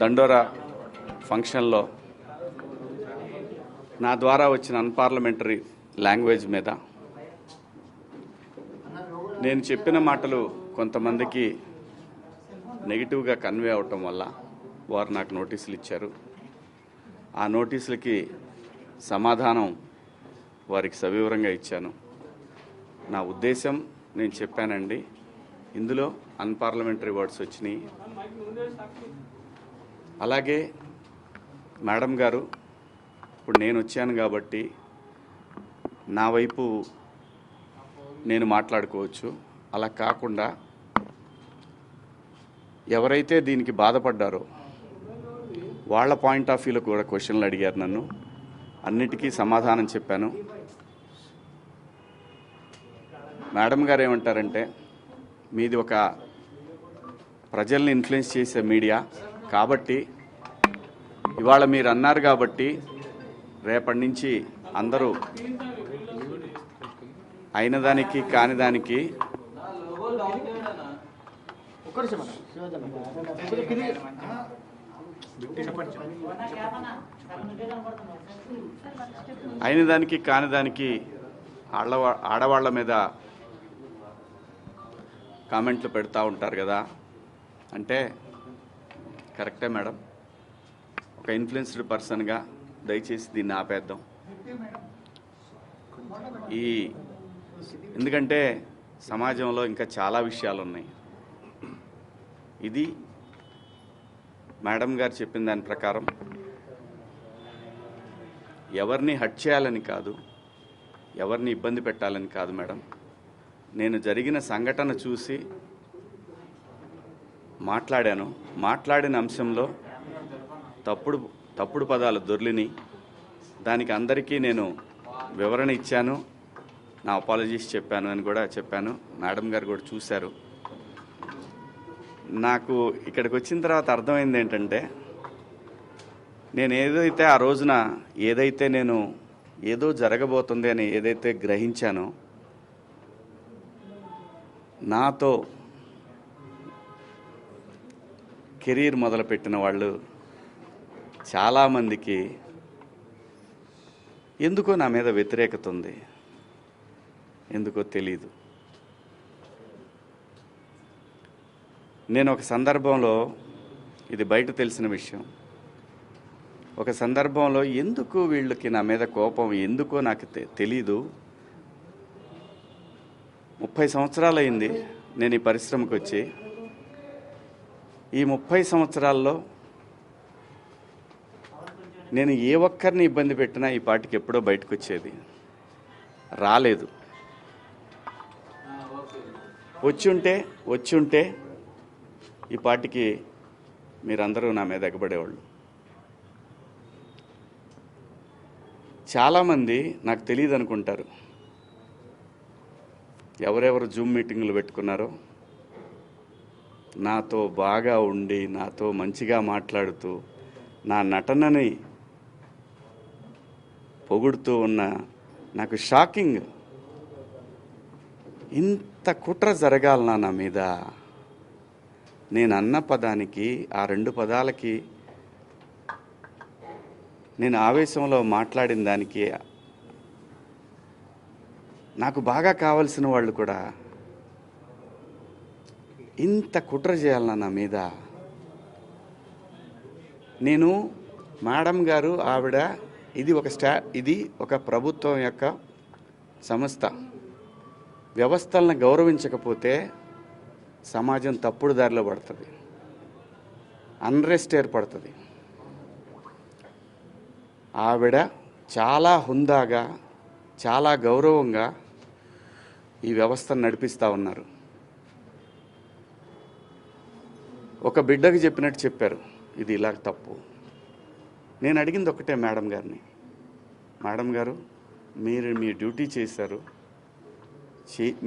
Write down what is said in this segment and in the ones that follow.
దండోరా ఫంక్షన్లో నా ద్వారా వచ్చిన అన్పార్లమెంటరీ లాంగ్వేజ్ మీద నేను చెప్పిన మాటలు కొంతమందికి నెగిటివ్గా కన్వే అవటం వల్ల వారు నాకు నోటీసులు ఇచ్చారు. ఆ నోటీసులకి సమాధానం వారికి సవివరంగా ఇచ్చాను. నా ఉద్దేశం నేను చెప్పానండి, ఇందులో అన్పార్లమెంటరీ వర్డ్స్ వచ్చినాయి. అలాగే మేడం గారు, ఇప్పుడు నేను వచ్చాను కాబట్టి నా వైపు నేను మాట్లాడుకోవచ్చు. అలా కాకుండా ఎవరైతే దీనికి బాధపడ్డారో వాళ్ళ పాయింట్ ఆఫ్ వ్యూలో కూడా క్వశ్చన్లు అడిగారు. నన్ను అన్నిటికీ సమాధానం చెప్పాను. మేడం గారు ఏమంటారంటే, మీది ఒక ప్రజల్ని ఇన్ఫ్లుయెన్స్ చేసే మీడియా కాబట్టి ఇవాళ మీరు అన్నారు కాబట్టి రేపటి నుంచి అందరూ అయిన దానికి కాని దానికి అయిన దానికి కాని దానికి ఆడవాళ్ల మీద కామెంట్లు పెడతా ఉంటారు కదా అంటే, కరెక్టే మేడం, ఒక ఇన్ఫ్లుయెన్స్డ్ పర్సన్గా దయచేసి దీన్ని ఆపేద్దాం. ఎందుకంటే సమాజంలో ఇంకా చాలా విషయాలు ఉన్నాయి. ఇది మేడం గారు చెప్పిన దాని ప్రకారం ఎవరిని హర్ట్ చేయాలని కాదు, ఎవరిని ఇబ్బంది పెట్టాలని కాదు మేడం. నేను జరిగిన సంఘటన చూసి మాట్లాడాను. మాట్లాడిన అంశంలో తప్పుడు పదాలు దొర్లిని, దానికి అందరికీ నేను వివరణ ఇచ్చాను, నా అపాలజీస్ చెప్పాను అని కూడా చెప్పాను. మేడం గారు కూడా చూశారు. నాకు ఇక్కడికి వచ్చిన తర్వాత అర్థమైంది ఏంటంటే, నేను ఏదైతే ఆ రోజున నేను ఏదో జరగబోతుంది అని ఏదైతే గ్రహించానో, నాతో కెరీర్ మొదలుపెట్టిన వాళ్ళు చాలామందికి ఎందుకో నా మీద వ్యతిరేకత ఉంది. ఎందుకో తెలీదు. నేను ఒక సందర్భంలో, ఇది బయట తెలిసిన విషయం, ఒక సందర్భంలో ఎందుకు వీళ్ళకి నా మీద కోపం ఎందుకో నాకు తెలీదు. 30 సంవత్సరాలు అయింది నేను ఈ పరిశ్రమకు వచ్చి. ఈ 30 సంవత్సరాల్లో నేను ఏ ఒక్కరిని ఇబ్బంది పెట్టినా ఈ పాటికి ఎప్పుడో బయటకు వచ్చేది. రాలేదు. వచ్చి ఉంటే ఈ పాటికి మీరందరూ నా మీద ఎగబడేవాళ్ళు. చాలామంది నాకు తెలియదు అనుకుంటారు. ఎవరెవరు జూమ్ మీటింగులు పెట్టుకున్నారో, నాతో బాగా ఉండి నాతో మంచిగా మాట్లాడుతూ నా నటనని పొగుడుతూ ఉన్న, నాకు షాకింగ్, ఇంత కుట్ర జరగాలనా నా మీద? నేను అన్న పదానికి, ఆ 2 పదాలకి, నేను ఆవేశంలో మాట్లాడిన దానికి నాకు బాగా కావలసిన వాళ్ళు కూడా ఇంత కుట్ర చేయాలన్నా నా మీద? నేను మేడం గారు, ఆవిడ, ఇది ఒక ప్రభుత్వం యొక్క సంస్థ. వ్యవస్థలను గౌరవించకపోతే సమాజం తప్పుడు దారిలో పడుతుంది, అన్రెస్ట్ ఏర్పడుతుంది. ఆవిడ చాలా హుందాగా, చాలా గౌరవంగా ఈ వ్యవస్థను నడిపిస్తూ ఉన్నారు. ఒక బిడ్డకి చెప్పినట్టు చెప్పారు, ఇది ఇలా తప్పు. నేను అడిగింది ఒకటే మేడం గారిని, మేడం గారు, మీరు మీ డ్యూటీ చేశారు,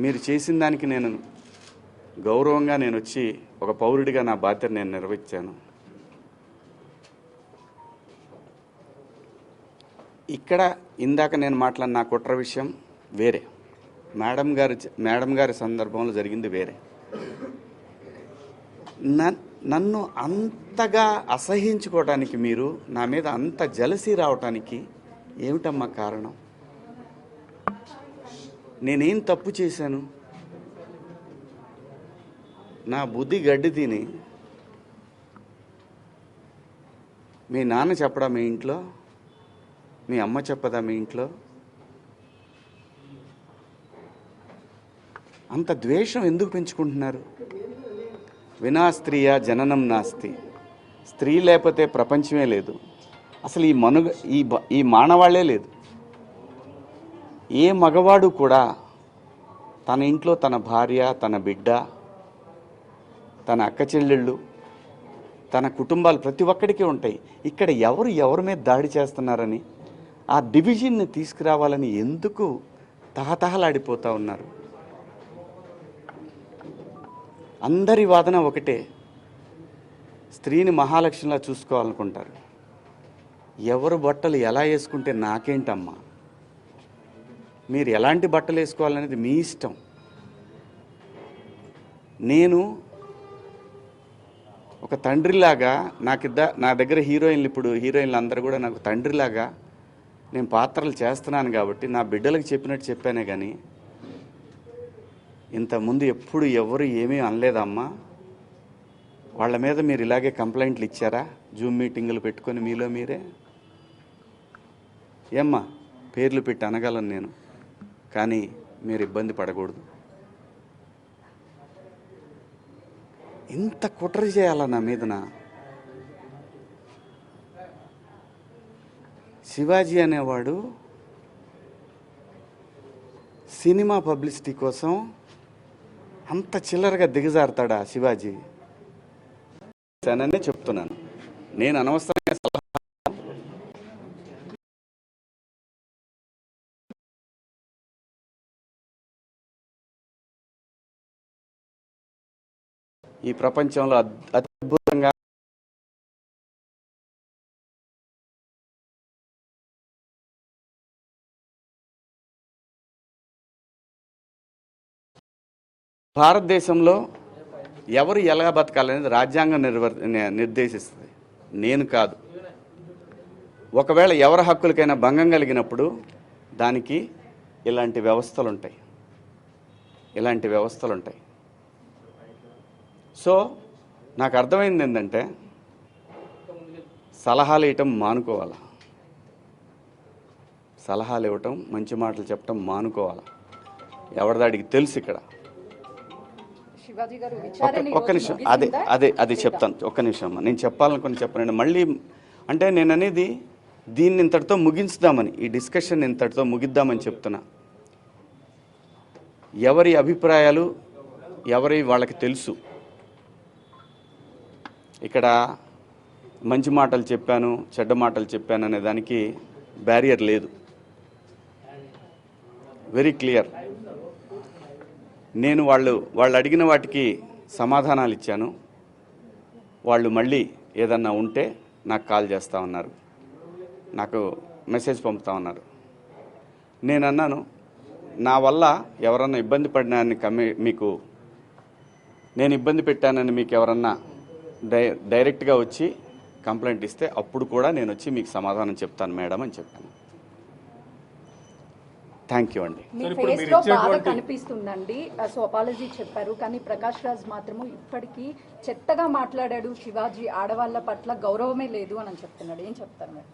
మీరు చేసిన దానికి నేను గౌరవంగా నేను వచ్చి ఒక పౌరుడిగా నా బాధ్యత నేను నిర్వహించాను. ఇక్కడ ఇందాక నేను మాట్లాడిన నా కుట్ర విషయం వేరే, మేడం గారి సందర్భంలో జరిగింది వేరే. నన్ను అంతగా అసహించుకోవడానికి మీరు నా మీద అంత జలసీ రావటానికి ఏమిటమ్మా కారణం? నేనేం తప్పు చేశాను? నా బుద్ధి గడ్డి తిని మీ నాన్న చెప్పడా మీ ఇంట్లో? మీ అమ్మ చెప్పదా మీ ఇంట్లో? అంత ద్వేషం ఎందుకు పెంచుకుంటున్నారు? వినా స్త్రీయ జననం నాస్తి. స్త్రీ లేకపోతే ప్రపంచమే లేదు. అసలు ఈ మానవాళ్లే లేదు. ఏ మగవాడు కూడా తన ఇంట్లో తన భార్య, తన బిడ్డ, తన అక్క చెల్లెళ్ళు, తన కుటుంబాలు ప్రతి ఒక్కడికి ఉంటాయి. ఇక్కడ ఎవరి మీద దాడి చేస్తున్నారని, ఆ డివిజన్ని తీసుకురావాలని ఎందుకు తహతహలాడిపోతూ ఉన్నారు? అందరి వాదన ఒకటే, స్త్రీని మహాలక్ష్మిలా చూసుకోవాలనుకుంటారు. ఎవరు బట్టలు ఎలా వేసుకుంటే నాకేంటమ్మా? మీరు ఎలాంటి బట్టలు వేసుకోవాలనేది మీ ఇష్టం. నేను ఒక తండ్రిలాగా నా దగ్గర హీరోయిన్లు అందరూ కూడా నాకు తండ్రిలాగా నేను పాత్రలు చేస్తున్నాను కాబట్టి నా బిడ్డలకు చెప్పినట్టు చెప్పానే కానీ ఇంతకుముందు ఎప్పుడు ఎవరు ఏమీ అనలేదమ్మా. వాళ్ళ మీద మీరు ఇలాగే కంప్లైంట్లు ఇచ్చారా? జూమ్ మీటింగులు పెట్టుకొని మీలో మీరే? ఏమ్మా, పేర్లు పెట్టి అనగలను నేను, కానీ మీరు ఇబ్బంది పడకూడదు. ఇంత కుట్ర చేయాలా నా మీదన? శివాజీ అనేవాడు సినిమా పబ్లిసిటీ కోసం అంత చిల్లరగా దిగజారుతాడా శివాజీ? అనే చెప్తున్నాను నేను. అనవసరంగా సలహా ఈ ప్రపంచంలో అద్భుతంగా భారతదేశంలో ఎవరు ఎలా బతకాలనేది రాజ్యాంగం నిర్దేశిస్తుంది, నేను కాదు. ఒకవేళ ఎవరి హక్కులకైనా భంగం కలిగినప్పుడు దానికి ఇలాంటి వ్యవస్థలు ఉంటాయి. సో నాకు అర్థమైంది ఏంటంటే, సలహాలు ఇవ్వటం మానుకోవాలా, సలహాలు ఇవ్వటం, మంచి మాటలు చెప్పటం మానుకోవాలా. ఎవరిదాడికి తెలుసు. ఇక్కడ ఒక్క నిమిషం, అదే చెప్తాను. ఒక్క నిమిషం అమ్మా, నేను చెప్పాలనుకుని చెప్పనండి. మళ్ళీ అంటే నేను అనేది దీన్ని ఇంతటితో ముగించుదామని, ఈ డిస్కషన్ ఇంతటితో ముగిద్దామని చెప్తున్నా. ఎవరి అభిప్రాయాలు వాళ్ళకి తెలుసు. ఇక్కడ మంచి మాటలు చెప్పాను, చెడ్డ మాటలు చెప్పాను అనే దానికి బ్యారియర్ లేదు. Very clear. నేను వాళ్ళు అడిగిన వాటికి సమాధానాలు ఇచ్చాను. వాళ్ళు మళ్ళీ ఏదన్నా ఉంటే నాకు కాల్ చేస్తూ ఉన్నారు, నాకు మెసేజ్ పంపుతా ఉన్నారు. నేను అన్నాను, నా వల్ల ఎవరన్నా ఇబ్బంది పడినాన్ని నేను ఇబ్బంది పెట్టానని మీకు ఎవరన్నా డైరెక్ట్గా వచ్చి కంప్లైంట్ ఇస్తే అప్పుడు కూడా నేను వచ్చి మీకు సమాధానం చెప్తాను మేడం అని చెప్పాను. థ్యాంక్ యూ అండి. కనిపిస్తుందండి. సో అపాలజీ చెప్పారు, కానీ ప్రకాష్ రాజ్ మాత్రము ఇప్పటికీ చెత్తగా మాట్లాడాడు. శివాజీ ఆడవాళ్ళ పట్ల గౌరవమే లేదు అని చెప్తున్నాడు. ఏం చెప్తారు మీరు?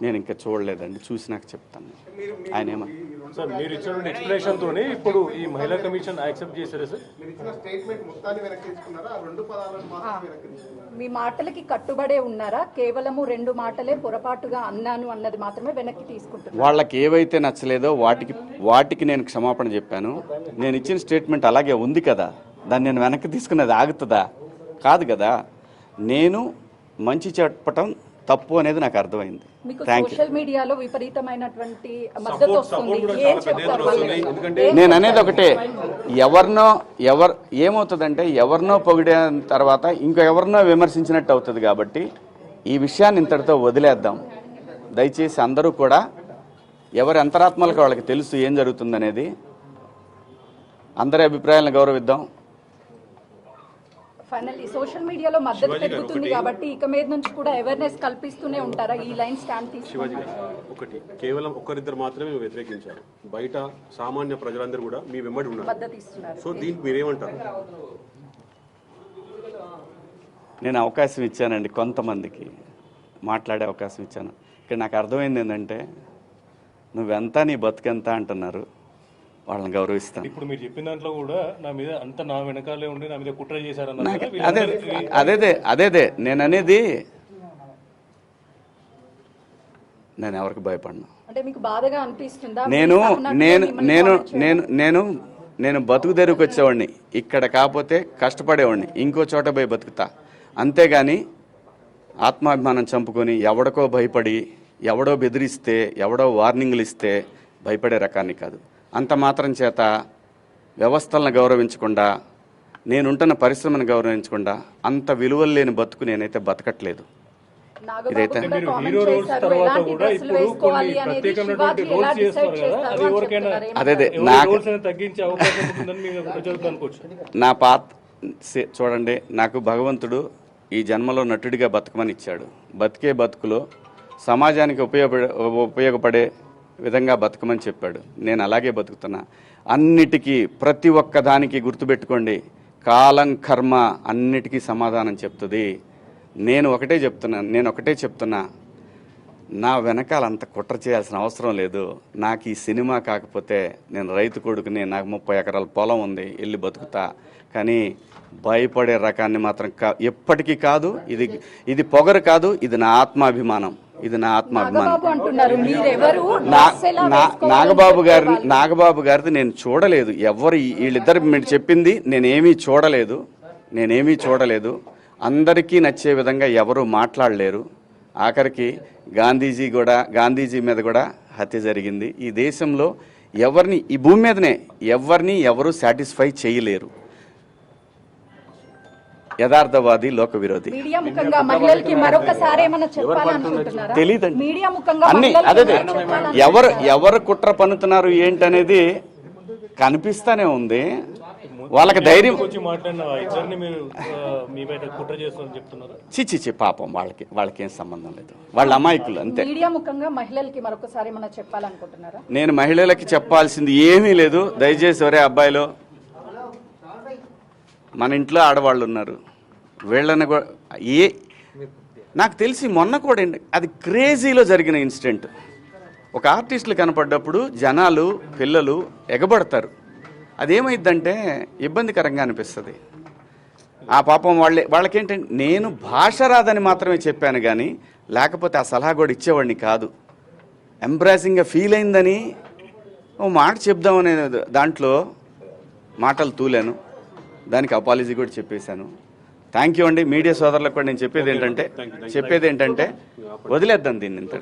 నేను ఇంకా చూడలేదండి, చూసి నాకు చెప్తాను. ఆయన సార్ మీరు ఇచ్చిన ఎక్స్ప్లెనేషన్ తోనే ఇప్పుడు ఈ మహిళా కమిషన్ యాక్సెప్ట్ చేశారు సార్? మీ మాటలకి కట్టుబడే ఉన్నారా? కేవలము 2 మాటలే పొరపాటుగా అన్నాను అన్నది మాత్రమే వెనక్కి తీసుకుంటున్నారు. వాళ్ళకి ఏవైతే నచ్చలేదో వాటికి నేను క్షమాపణ చెప్పాను. నేను ఇచ్చిన స్టేట్మెంట్ అలాగే ఉంది కదా, దాన్ని నేను వెనక్కి తీసుకున్నది ఆగుతుందా? కాదు కదా. నేను మంచి చెప్పటం తప్పు అనేది నాకు అర్థమైంది. సోషల్ మీడియాలో విపరీతమైనటువంటి మద్దతు వస్తుంది. నేను అనేది ఒకటే, ఏమవుతుందంటే ఎవరినో పొగిడిన తర్వాత ఇంకో ఎవరినో విమర్శించినట్టు అవుతుంది. కాబట్టి ఈ విషయాన్ని ఇంతటితో వదిలేద్దాం. దయచేసి అందరూ కూడా ఎవరి అంతరాత్మలకు వాళ్ళకి తెలుసు ఏం జరుగుతుందనేది. అందరి అభిప్రాయాలను గౌరవిద్దాం. ఫైనల్లీ సోషల్ మీడియాలో మద్దతు పెరుగుతుంది కాబట్టి ఇక మీద నుంచి కూడా అవేర్నెస్ కల్పిస్తూనే ఉంటారా ఈ లైన్ స్టాండ్ తీసుకుని? శివాజీ గారు, ఒకటి కేవలం ఒక్కరిద్దరు మాత్రమే మేము వ్యతిరేకించారు, బయట సామాన్య ప్రజలందరూ కూడా మీ వెంబడి ఉన్నారు. మద్దతు ఇస్తున్నారు. సో దీనికి మీరేమంటారు? నేను అవకాశం ఇచ్చానండి, కొంతమందికి మాట్లాడే అవకాశం ఇచ్చాను. ఇక్కడ నాకు అర్థమైంది ఏంటంటే నువ్వెంత నీ బతుకెంత అంటున్నారు, వాళ్ళని గౌరవిస్తాను. ఇప్పుడు మీరు చెప్పిన దాంట్లో కూడా నా వెనకాలే ఉండి నా మీద కుట్ర చేశారన్నారు కదా, అదే వీళ్ళందరికీ అదేదే నేను అనేది. నేను ఎవరికి భయపడను. అంటే మీకు బాధగా అనిపిస్తుందా? నేను సహనటుగా నేను మిమ్మల్ని నేను comment చేయడం? నేను నేను నేను బతుకు తెరువుకి వచ్చేవాడిని, ఇక్కడ కాకపోతే కష్టపడేవాడిని, ఇంకో చోట పోయి బతుకుతా. అంతేగాని ఆత్మాభిమానం చంపుకొని ఎవడికో భయపడి ఎవడో బెదిరిస్తే ఎవడో వార్నింగ్లు ఇస్తే భయపడే రకాన్ని కాదు. అంత మాత్రం చేత వ్యవస్థలను గౌరవించకుండా, నేనుంటున్న పరిశ్రమను గౌరవించకుండా అంత విలువలు లేని బతుకు నేనైతే బతకట్లేదు. నాగబాబు ఇదైతే కూడా మీరు comment హీరో రోల్స్ చేశారు, తర్వాత ఎలాంటి కూడా డ్రెస్సులు ఇప్పుడు వేసుకోవాలి కొన్ని అనేది ప్రత్యేకమైనటువంటి శివాజీ ఎలా రోల్స్ డిసైడ్ చేస్తారు కదా, చేస్తారు అది అని ఎవరికైనా చెప్తున్నారు. అదే ఎవరి రోల్స్ అయినా తగ్గించే అవకాశం ఉంటుందని మీరు ప్రజలకు అనుకోవచ్చు. నా చూడండి, నాకు భగవంతుడు ఈ జన్మలో నటుడిగా బతకమని ఇచ్చాడు. బతికే బతుకులో సమాజానికి ఉపయోగపడే విధంగా బతకమని చెప్పాడు. నేను అలాగే బతుకుతున్నా. అన్నిటికీ ప్రతి ఒక్క దానికి గుర్తుపెట్టుకోండి, కాలం కర్మ అన్నిటికీ సమాధానం చెప్తుంది. నేను ఒకటే చెప్తున్నా, నా వెనకాల అంత కుట్ర చేయాల్సిన అవసరం లేదు. నాకు ఈ సినిమా కాకపోతే నేను రైతు కొడుకుని, నాకు 30 ఎకరాల పొలం ఉంది, వెళ్ళి బతుకుతా. కానీ భయపడే రకాన్ని మాత్రం ఎప్పటికీ కాదు. ఇది పొగరు కాదు, ఇది నా ఆత్మాభిమానం. నాగబాబు అంటున్నారు, మీరెవరు నాగబాబు గారిది నేను చూడలేదు. ఎవరు వీళ్ళిద్దరు మీరు చెప్పింది నేనేమీ చూడలేదు. అందరికీ నచ్చే విధంగా ఎవరు మాట్లాడలేరు. ఆఖరికి గాంధీజీ మీద కూడా హత్య జరిగింది. ఈ దేశంలో ఎవరిని, ఈ భూమి మీదనే ఎవరు సాటిస్ఫై చేయలేరు. యథార్థవాది, లోక విరోధి. మీడియా ముఖంగా మహిళలకి మరొకసారి ఏమైనా చెప్పాలనుకుంటున్నారా? తెలీదండి. మీడియా ముఖంగా అన్ని మహిళలకి అదే ఏమైనా చెప్పాలనుకుంటున్నారా? ఎవరు కుట్ర పన్నుతున్నారు ఏంటనేది కనిపిస్తానే ఉంది. వాళ్ళకి ధైర్యం వచ్చి మాట్లాడిన ఇద్దరిని మీరు మీ బయట కుట్ర చేస్తారని చెప్తున్నారు. చిచ్చి పాపం, వాళ్ళకేం సంబంధం లేదు, వాళ్ళ అమాయకులు అంతే. మీడియా ముఖంగా మహిళలకి మరొకసారి ఏమైనా చెప్పాలనుకుంటున్నారా? నేను మహిళలకి చెప్పాల్సింది ఏమీ లేదు. దయచేసి ఒరే అబ్బాయిలు, మన ఇంట్లో ఆడవాళ్ళు ఉన్నారు, వీళ్ళని నాకు తెలిసి మొన్న కూడా అది క్రేజీలో జరిగిన ఇన్సిడెంట్. ఒక ఆర్టిస్టులు కనపడ్డప్పుడు జనాలు, పిల్లలు ఎగబడతారు. అదేమైందంటే ఇబ్బందికరంగా అనిపిస్తుంది. ఆ పాపం వాళ్ళకేంటంటే, నేను భాష రాదని మాత్రమే చెప్పాను కానీ లేకపోతే ఆ సలహా కూడా ఇచ్చేవాడిని కాదు. ఎంబ్రాసింగ్గా ఫీల్ అయిందని ఓ మాట చెప్దామనే దాంట్లో మాటలు తూలాను. దానికి అపాలజీ కూడా చెప్పేశాను. థ్యాంక్ యూ అండి. మీడియా సోదరులకు కూడా నేను చెప్పేది ఏంటంటే వదిలేద్దాం దీన్ని ఇంత.